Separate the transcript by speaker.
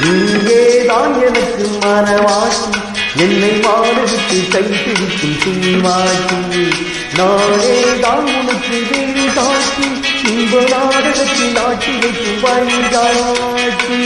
Speaker 1: நீயேதான் எனக்கு மனவாசி என்னை வாழவிட்டு கைப்பிடிக்கும் சீமாட்டி நானேதான் உனக்கு வெளிகாட்டி இன்ப நாடகத்தில் ஆட்சி வைக்கும் வழிகாட்டி